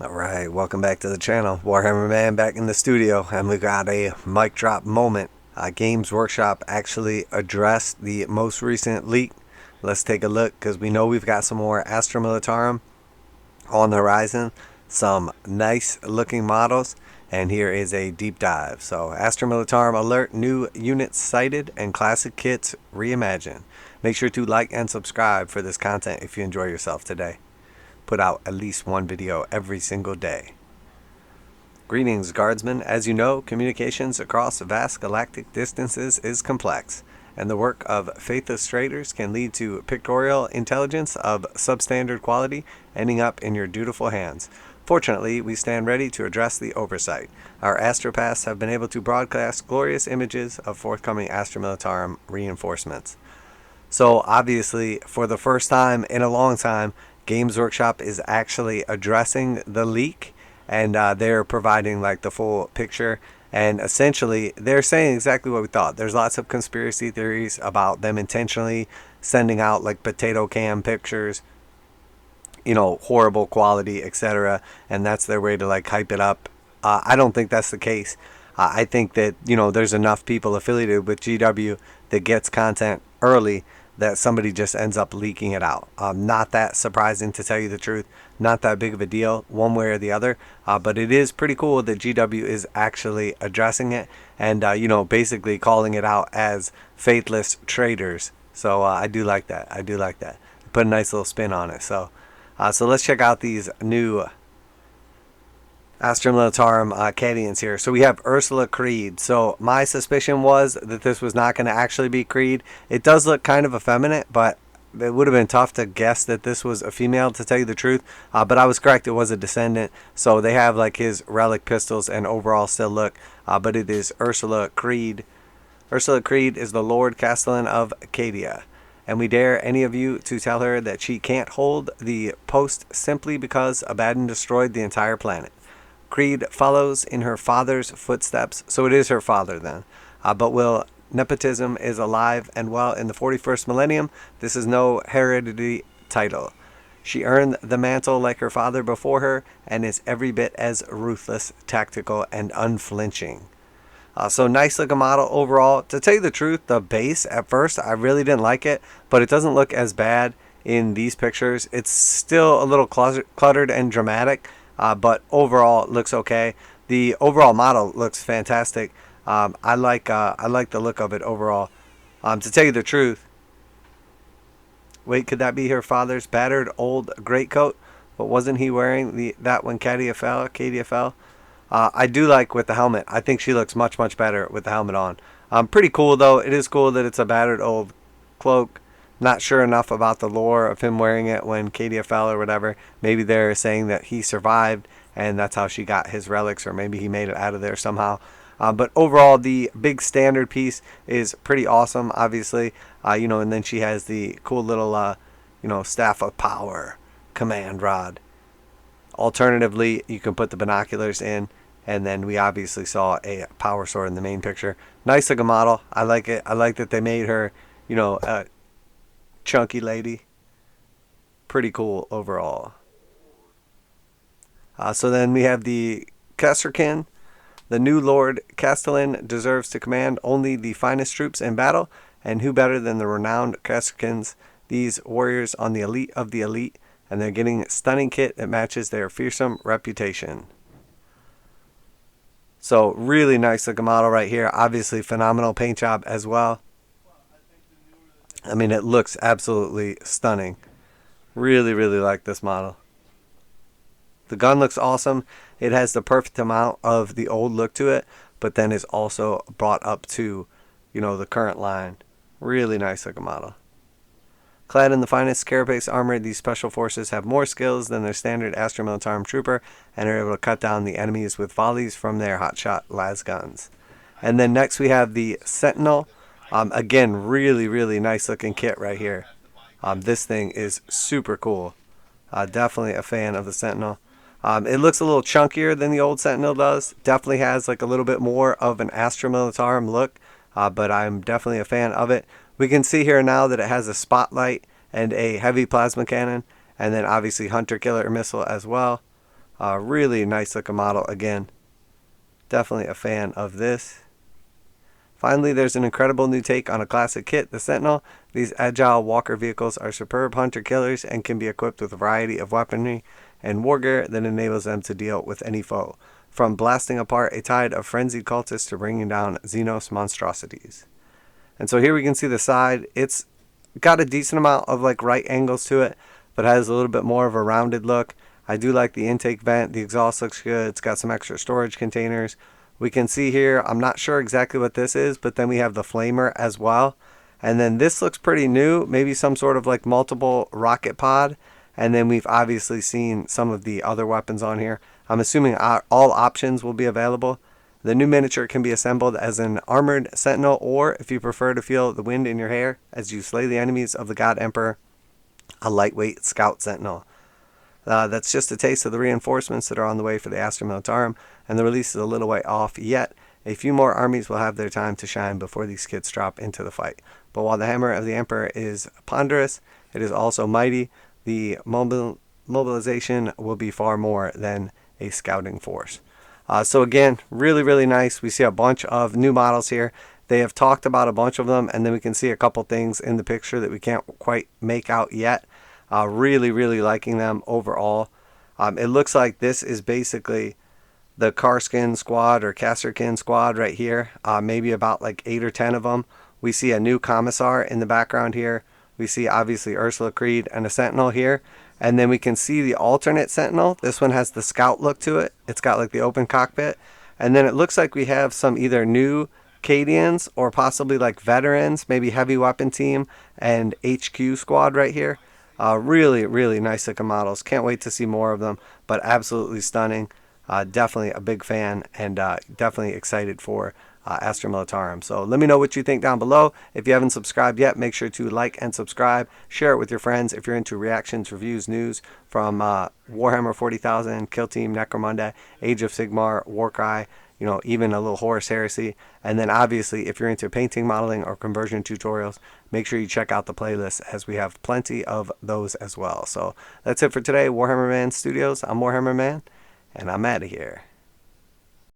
Alright, welcome back to the channel. Warhammer Man back in the studio, and we got a mic drop moment. Games Workshop actually addressed the most recent leak. Let's take a look, because we know we've got some more Astra Militarum on the horizon. Some nice looking models, and here is a deep dive. So, Astra Militarum alert, new units cited and classic kits reimagined. Make sure to like and subscribe for this content if you enjoy yourself today. Put out at least one video every single day. Greetings, guardsmen. As you know, communications across vast galactic distances is complex, and the work of faithless traders can lead to pictorial intelligence of substandard quality ending up in your dutiful hands. Fortunately, we stand ready to address the oversight. Our astropaths have been able to broadcast glorious images of forthcoming Astra Militarum reinforcements. So obviously, for the first time in a long time, Games Workshop is actually addressing the leak, and they're providing like the full picture, and essentially they're saying exactly what we thought. There's lots of conspiracy theories about them intentionally sending out like potato can pictures, you know, horrible quality, etc., and that's their way to like hype it up. I don't think that's the case. I think that, you know, there's enough people affiliated with GW that gets content early that somebody just ends up leaking it out. Not that surprising, to tell you the truth. Not that big of a deal one way or the other. But it is pretty cool that GW is actually addressing it and, you know, basically calling it out as faithless traders. So I do like that. I do like that. Put a nice little spin on it. So let's check out these new Astra Militarum Cadians here. So we have Ursula Creed. So my suspicion was that this was not going to actually be Creed. It does look kind of effeminate, but it would have been tough to guess that this was a female, to tell you the truth. But I was correct, it was a descendant. So they have like his relic pistols and overall still look. But it is Ursula Creed. Ursula Creed is the Lord Castellan of Acadia. And we dare any of you to tell her that she can't hold the post simply because Abaddon destroyed the entire planet. Creed follows in her father's footsteps, so it is her father then. But will nepotism is alive and well in the 41st millennium, this is no heredity title. She earned the mantle like her father before her and is every bit as ruthless, tactical, and unflinching. So nice looking model overall. To tell you the truth, the base at first I really didn't like it, but it doesn't look as bad in these pictures. It's still a little cluttered and dramatic. But overall it looks okay. The overall model looks fantastic. I like the look of it overall. To tell you the truth, wait, could that be her father's battered old greatcoat? But wasn't he wearing that when Cadia fell? I do like with the helmet. I think she looks much better with the helmet on. Pretty cool though. It is cool that it's a battered old cloak. Not sure enough about the lore of him wearing it when Cadia fell or whatever. Maybe they're saying that he survived and that's how she got his relics, or maybe he made it out of there somehow. But overall, the big standard piece is pretty awesome, obviously. You know, and then she has the cool little, you know, staff of power command rod. Alternatively, you can put the binoculars in, and then we obviously saw a power sword in the main picture. Nice looking model. I like it. I like that they made her, you know, chunky lady. Pretty cool overall. So then we have the Kasrkins. The new Lord Castellan deserves to command only the finest troops in battle, and who better than the renowned Kasrkins, these warriors on the elite of the elite, and they're getting a stunning kit that matches their fearsome reputation. So really nice looking model right here. Obviously phenomenal paint job as well. I mean, it looks absolutely stunning. Really like this model. The gun looks awesome. It has the perfect amount of the old look to it, but then is also brought up to, you know, the current line. Really nice looking model. Clad in the finest carapace armor, these special forces have more skills than their standard Astra Militarum trooper and are able to cut down the enemies with volleys from their hotshot las guns. And then next we have the Sentinel. Again, really nice looking kit right here. This thing is super cool. Definitely a fan of the Sentinel. It looks a little chunkier than the old Sentinel does. Definitely has like a little bit more of an Astra Militarum look, but I'm definitely a fan of it. We can see here now that it has a spotlight and a heavy plasma cannon, and then obviously hunter killer missile as well. Really nice looking model again. Definitely a fan of this. Finally, there's an incredible new take on a classic kit, the Sentinel. These agile walker vehicles are superb hunter-killers and can be equipped with a variety of weaponry and wargear that enables them to deal with any foe, from blasting apart a tide of frenzied cultists to bringing down Xenos monstrosities. And so here we can see the side. It's got a decent amount of like right angles to it, but has a little bit more of a rounded look. I do like the intake vent. The exhaust looks good. It's got some extra storage containers. We can see here, I'm not sure exactly what this is, but then we have the flamer as well. And then this looks pretty new, maybe some sort of like multiple rocket pod. And then we've obviously seen some of the other weapons on here. I'm assuming all options will be available. The new miniature can be assembled as an armored sentinel, or if you prefer to feel the wind in your hair as you slay the enemies of the God Emperor, a lightweight scout sentinel. That's just a taste of the reinforcements that are on the way for the Astra Militarum, and the release is a little way off yet. A few more armies will have their time to shine before these kits drop into the fight. But while the hammer of the Emperor is ponderous, it is also mighty. The mobilization will be far more than a scouting force. So again, really, really nice. We see a bunch of new models here. They have talked about a bunch of them, and then we can see a couple things in the picture that we can't quite make out yet. Really, really liking them overall. It looks like this is basically the Kasrkins squad or Kasrkins squad right here. Maybe about like 8 or 10 of them. We see a new commissar in the background here. We see obviously Ursula Creed and a sentinel here. And then we can see the alternate sentinel. This one has the scout look to it. It's got like the open cockpit. And then it looks like we have some either new Cadians or possibly like veterans, maybe heavy weapon team and HQ squad right here. Really, really nice looking models. Can't wait to see more of them, but absolutely stunning. Definitely a big fan, and definitely excited for Astra Militarum. So let me know what you think down below. If you haven't subscribed yet, make sure to like and subscribe. Share it with your friends if you're into reactions, reviews, news from Warhammer 40,000, Kill Team, Necromunda, Age of Sigmar, Warcry, you know, even a little Horus Heresy. And then obviously, if you're into painting, modeling, or conversion tutorials, make sure you check out the playlist, as we have plenty of those as well. So that's it for today, Warhammer Man Studios. I'm Warhammer Man, and I'm out of here.